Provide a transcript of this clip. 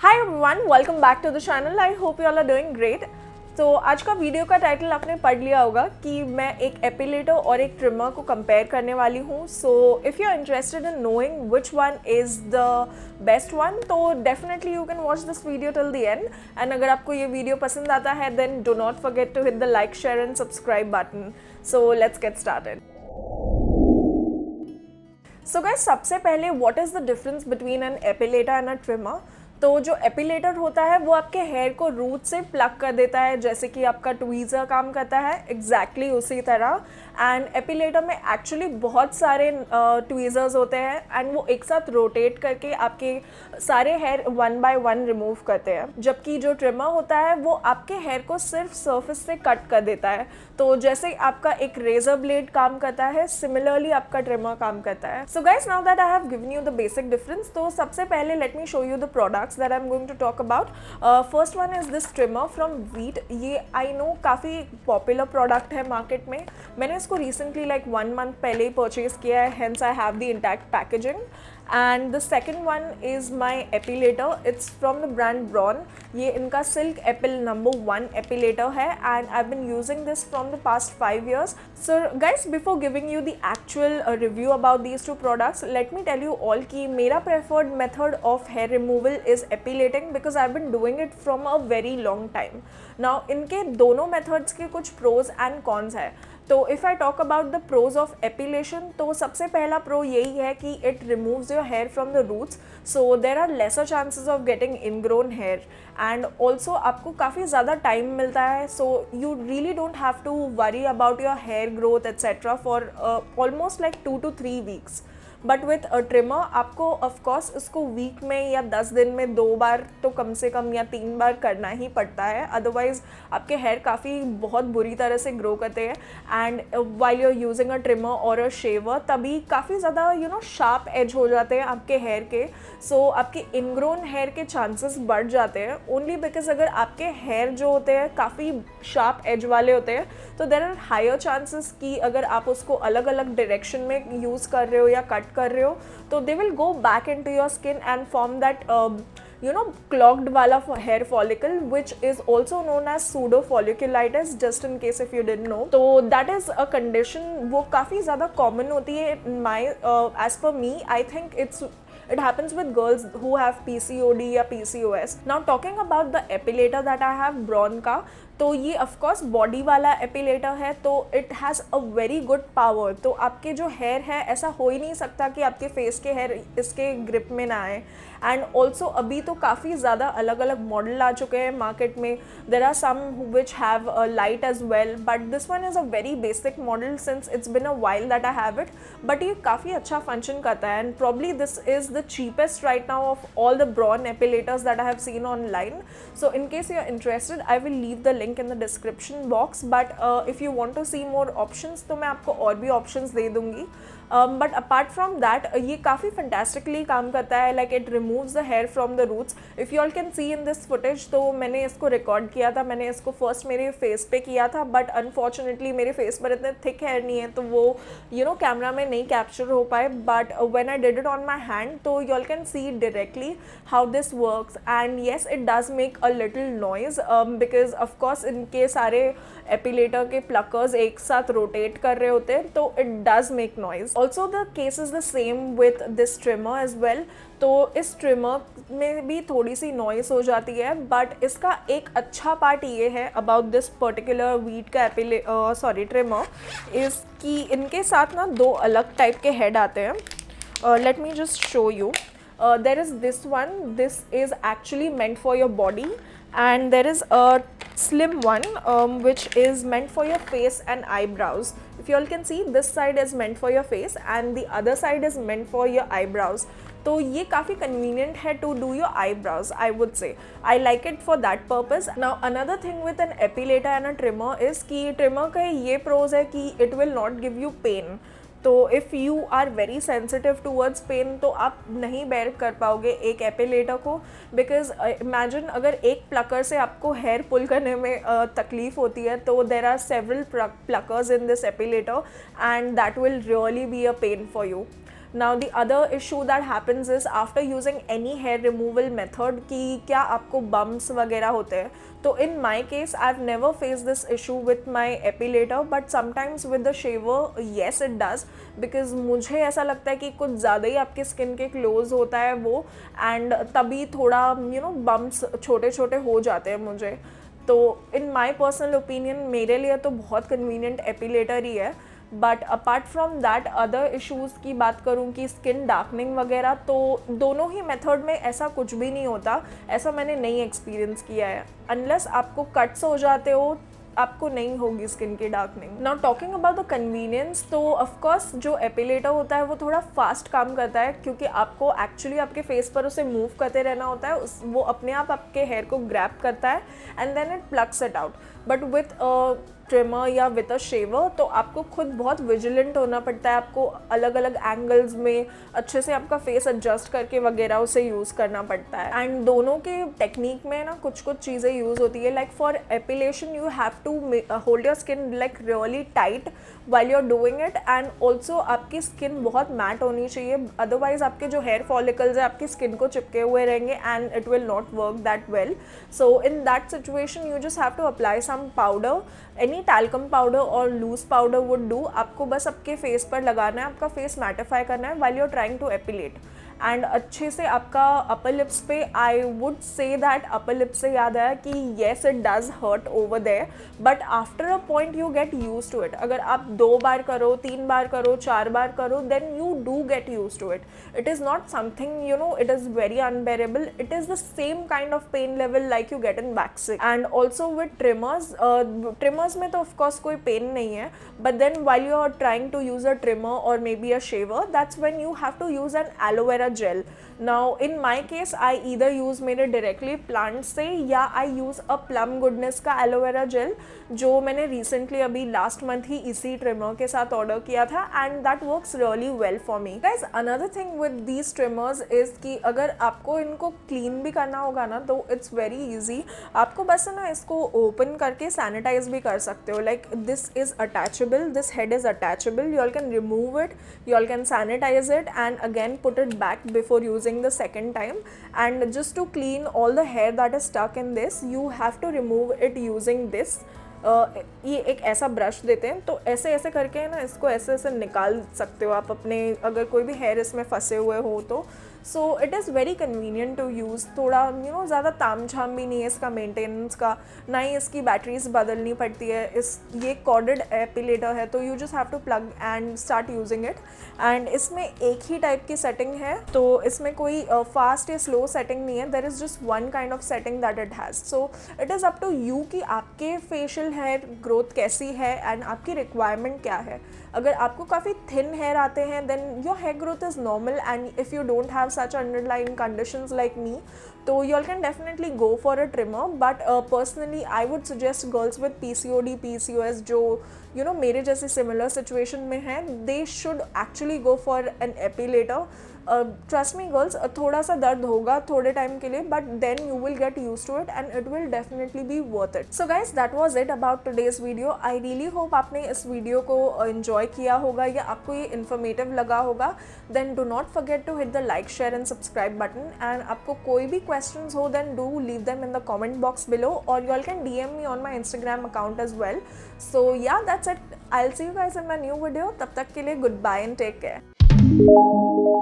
Hi everyone, welcome back to the channel. I hope you all are doing great. तो आज का video का title आपने पढ़ लिया होगा कि मैं एक एपिलेटर और एक ट्रिमर को कंपेयर करने वाली हूँ। So if you are interested in knowing which one is the best one, तो definitely you can watch this video till the end. And अगर आपको ये वीडियो पसंद आता है then do not forget to hit the like, share and subscribe button. So let's get started. So guys, सबसे पहले what is the difference between an epilator and a trimmer. तो जो एपिलेटर होता है वो आपके हेयर को रूट से प्लग कर देता है, जैसे कि आपका ट्वीज़र काम करता है एग्जैक्टली उसी तरह। एंड एपिलेटर में एक्चुअली बहुत सारे ट्वीज़र्स होते हैं एंड वो एक साथ रोटेट करके आपके सारे here one by one remove करते हैं, जबकि जो ट्रिमर होता है वो आपके हेयर को सिर्फ सर्फेस से कट कर देता है। तो जैसे आपका एक रेजर ब्लेड काम करता है, सिमिलरली आपका ट्रिमर काम करता है। So guys, now that I have given you the basic difference, तो सबसे पहले let me show you the products that I'm going to talk about. First one is this trimmer from Veet. ये I know काफ़ी popular product है market में। मैंने इसको recently like 1 month पहले ही परचेज किया है, hence I have the intact packaging. And the second one is my epilator. It's from the brand Braun. ये इनका Silk Epil number 1 epilator है and I've been using this from the past 5 years. So guys, before giving you the actual review about these two products, let me tell you all कि मेरा preferred method of hair removal is epilating because I've been doing it from a very long time. Now इनके दोनों methods के कुछ pros and cons है। तो if I talk about the pros of epilation, तो सबसे पहला प्रो यही है कि it removes your hair from the roots, so there are lesser chances of getting ingrown hair. And also आपको काफ़ी ज़्यादा टाइम मिलता है, so you really don't have to worry about your hair growth etcetera for almost like 2 to 3 weeks। But with a trimmer आपको of course इसको week में या 10 दिन में 2 बार तो कम से कम या 3 बार करना ही पड़ता है, अदरवाइज़ आपके हेयर काफ़ी बहुत बुरी तरह से ग्रो करते हैं। And while you're using a trimmer और अ शेवर, तभी काफ़ी ज़्यादा शार्प एज हो जाते हैं आपके हेयर के। सो आपके इनग्रोन हेयर के चांसेस बढ़ जाते हैं, ओनली बिकॉज अगर आपके हेयर जो होते हैं काफ़ी शार्प एज वाले होते हैं, तो देर आर हायर चांसेस कि अगर आप उसको अलग अलग डायरेक्शन में यूज़ कर रहे हो या कट कर रहे हो, तो they will go back into your skin and form that clogged वाला hair follicle, which is also known as pseudo folliculitis, just in case if you didn't know. तो that is a condition, वो काफ़ी ज़्यादा common होती है as per me, I think it happens with girls who have PCOD या PCOS. Now talking about the epilator that I have, Braun का, तो ये ऑफकोर्स बॉडी वाला एपिलेटर है, तो it has a very good power. तो आपके जो हेयर है, ऐसा हो ही नहीं सकता कि आपके फेस के हेयर इसके ग्रिप में ना आए। एंड ऑल्सो अभी तो काफ़ी ज़्यादा अलग अलग मॉडल आ चुके हैं मार्केट में। There are some which have light as well, but this one is a very basic model since it's been a while that I have it, but ये काफ़ी अच्छा फंक्शन करता है। And probably this is the cheapest right now of all the Braun epilators that I have seen online. So in case you are interested, I will leave the link in the description box, but if you want to see more options, तो मैं आपको और भी options दे दूँगी। But apart from that ये काफ़ी फंटेस्टिकली काम करता है, like it removes the hair from the roots. If you all can see in this footage, तो मैंने इसको रिकॉर्ड किया था, मैंने इसको फर्स्ट मेरे फेस पे किया था, बट अनफॉर्चुनेटली मेरे फेस पर इतने थिक हेयर नहीं है, तो वो कैमरा में नहीं कैप्चर हो पाए। But when I did it on my hand, तो you all can see directly how this works. And yes, it does make a little noise because of course इनके सारे एपिलेटर के प्लकर्स एक साथ रोटेट कर रहे होते हैं, तो it does make noise. Also the case is the same with this trimmer as well. तो इस ट्रिमर में भी थोड़ी सी नॉइस हो जाती है, बट इसका एक अच्छा पार्ट ये है अबाउट दिस पर्टिकुलर वीट का ट्रिमर इज़ कि इनके साथ ना 2 अलग टाइप के हेड आते हैं। Let me just show you. There is this one, this is actually meant for your body, and there is a slim one which is meant for your face and eyebrows. If you all can see, this side is meant for your face and the other side is meant for your eyebrows. तो ये काफ़ी convenient है to do your eyebrows, I would say. I like it for that purpose. Now another thing with an epilator and a trimmer is कि trimmer का ये pros है कि it will not give you pain. तो if you are very sensitive towards pain, तो आप नहीं bear कर पाओगे एक एपिलेटर को, बिकॉज इमेजिन अगर एक प्लकर से आपको हेयर पुल करने में तकलीफ़ होती है, तो there are several pluckers in this epilator and that will really be a pain for you. Now the other issue that happens is after using any hair removal method कि क्या आपको bumps वगैरह होते हैं. तो in my case I have never face this issue with my epilator, but sometimes with the shaver yes it does, because मुझे ऐसा लगता है कि कुछ ज़्यादा ही आपके स्किन के क्लोज होता है वो, एंड तभी थोड़ा बम्प्स छोटे छोटे हो जाते हैं मुझे. तो इन माई पर्सनल ओपिनियन मेरे लिए तो बहुत कन्वीनियंट एपिलेटर ही है. But apart from that other issues की बात करूँ कि स्किन डार्कनिंग वगैरह, तो दोनों ही मेथड में ऐसा कुछ भी नहीं होता. ऐसा मैंने नहीं एक्सपीरियंस किया है. अनलेस आपको कट्स हो जाते हो आपको नहीं होगी स्किन की darkening. Now talking about the convenience, तो ऑफकोर्स जो एपिलेटर होता है वो थोड़ा फास्ट काम करता है, क्योंकि आपको एक्चुअली आपके फेस पर उसे मूव करते रहना होता है. वो अपने आप आपके हेयर को ग्रैब करता है and then it plugs it out. But with trimmer या विथ अ शेवर तो आपको खुद बहुत विजिलेंट होना पड़ता है. आपको अलग अलग एंगल्स में अच्छे से आपका फेस एडजस्ट करके वगैरह उसे यूज़ करना पड़ता है. एंड दोनों के टेक्निक में ना कुछ कुछ चीज़ें यूज़ होती है. Like for epilation you have to hold your skin like really tight while you are doing it, and also आपकी स्किन बहुत मैट होनी चाहिए. अदरवाइज आपके जो हेयर फॉलिकल्स है आपकी स्किन को चिपके हुए रहेंगे and it will not work that well. So in that situation you just have to apply some powder. Any talcum powder और लूज पाउडर वुड डू. आपको बस आपके फेस पर लगाना है, आपका फेस मैटिफाई करना है while you are trying to epilate. And अच्छे से आपका अपर लिप्स पे, I would say that upper lips से याद आया कि yes it does hurt over there, but after a point you get use to it. अगर आप 2 बार करो, 3 बार करो, 4 बार करो, then you do get use to it. It is not something it is very unbearable. It is the same kind of pain level like you get in waxing. And also with trimmers में तो ऑफकोर्स कोई pain नहीं है, but then while you are trying to use a trimmer और maybe a shaver, that's when you have to use an aloe vera gel. Now in my case I either use मेरे directly plant से या I use a Plum Goodness का aloe vera gel जो मैंने recently अभी last month ही इसी trimmer के साथ order किया था, and that works really well for me. Guys, another thing with these trimmers is कि अगर आपको इनको clean भी करना होगा ना तो it's very easy. आपको बस ना इसको open करके sanitize भी कर सकते हो. Like this is attachable, this head is attachable, you all can remove it, you all can sanitize it and again put it back before using the second time. And just to clean all the hair that is stuck in this, you have to remove it using this. ये एक ऐसा brush देते हैं, तो ऐसे ऐसे करके ना इसको ऐसे ऐसे निकाल सकते हो आप अपने, अगर कोई भी हेयर इसमें फंसे हुए हो तो. So it is very convenient to use. थोड़ा ज़्यादा ताम झाम भी नहीं है इसका मेंटेनेंस का, ना ही इसकी बैटरीज बदलनी पड़ती है. ये कॉर्डेड एपिलेटर है, तो you just have to plug and start using it. And इसमें एक ही टाइप की सेटिंग है, तो इसमें कोई फास्ट या स्लो सेटिंग नहीं है. There is just one kind of setting that it has. So it is up to you कि आपके फेशियल हेयर ग्रोथ कैसी है एंड आपकी रिक्वायरमेंट क्या है. अगर आपको काफ़ी थिन हेयर आते हैं then your hair growth is normal, and if you don't have such underlying conditions like me, so you all can definitely go for a trimmer. But personally I would suggest girls with PCOD, PCOS जो मेरे जैसे similar situation में हैं, they should actually go for an epilator. Trust me girls, थोड़ा सा दर्द होगा थोड़े टाइम के लिए, but then you will get use to it and it will definitely be worth it. So guys, that was it about today's video. I really hope आपने इस video को एंजॉय किया होगा या आपको ये इन्फॉर्मेटिव लगा होगा. Then do not forget to hit the like, share and subscribe button. And आपको कोई भी क्वेश्चंस हो then do leave them in the comment box below, और you all can DM me on my Instagram account as well. So yeah that's it. I will see you guys in my new video. तब तक के लिए good bye and take care.